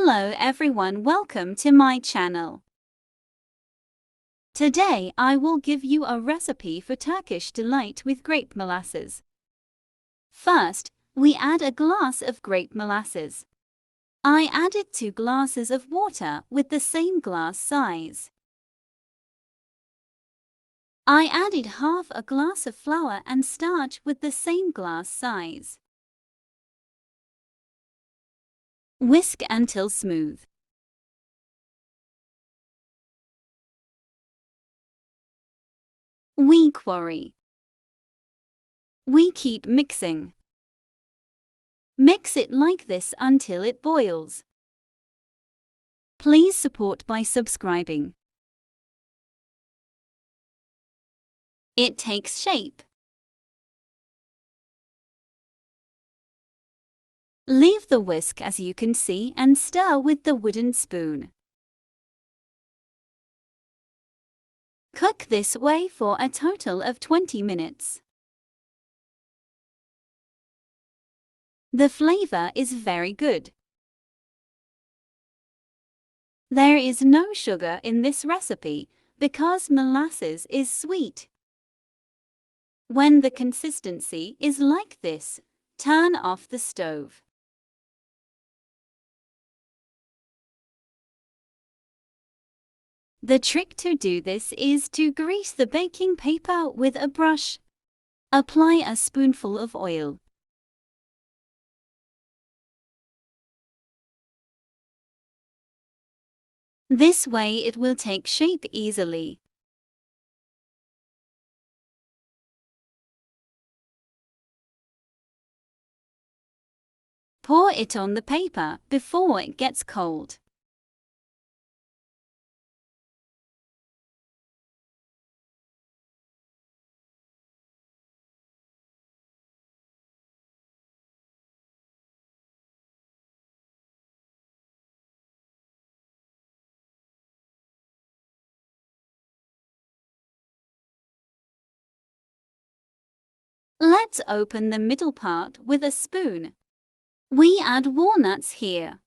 Hello everyone, welcome to my channel. Today I will give you a recipe for Turkish delight with grape molasses. First, we add a glass of grape molasses. I added 2 glasses of water with the same glass size. I added half a glass of flour and starch with the same glass size. Whisk until smooth. We quarry. We keep mixing. Mix it like this until it boils. Please support by subscribing. It takes shape. Leave the whisk as you can see and stir with the wooden spoon. Cook this way for a total of 20 minutes. The flavor is very good. There is no sugar in this recipe because molasses is sweet. When the consistency is like this, turn off the stove. The trick to do this is to grease the baking paper with a brush. Apply a spoonful of oil. This way it will take shape easily. Pour it on the paper before it gets cold. Let's open the middle part with a spoon. We add walnuts here.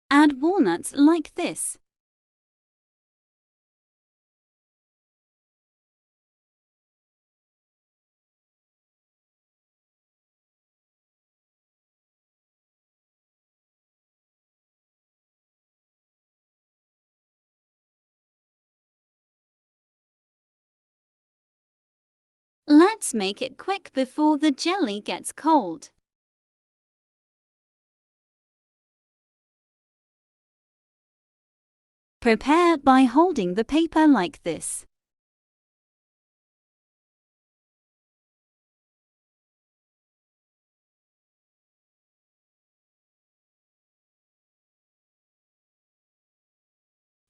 Add walnuts like this. Let's make it quick before the jelly gets cold. Prepare by holding the paper like this.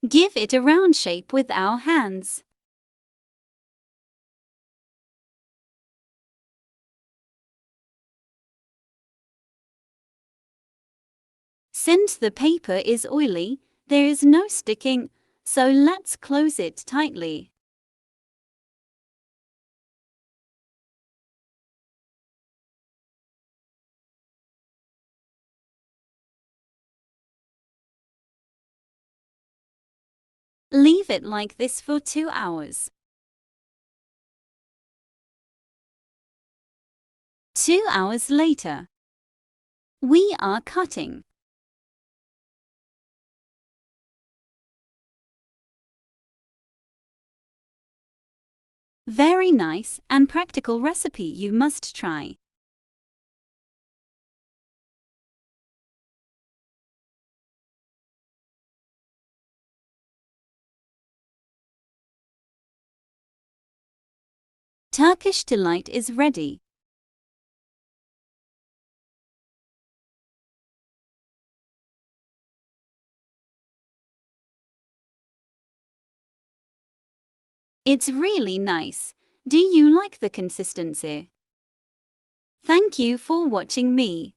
Give it a round shape with our hands. Since the paper is oily, there is no sticking, so let's close it tightly. Leave it like this for 2 hours. 2 hours later. We are cutting. Very nice and practical recipe you must try. Turkish Delight is ready. It's really nice. Do you like the consistency? Thank you for watching me.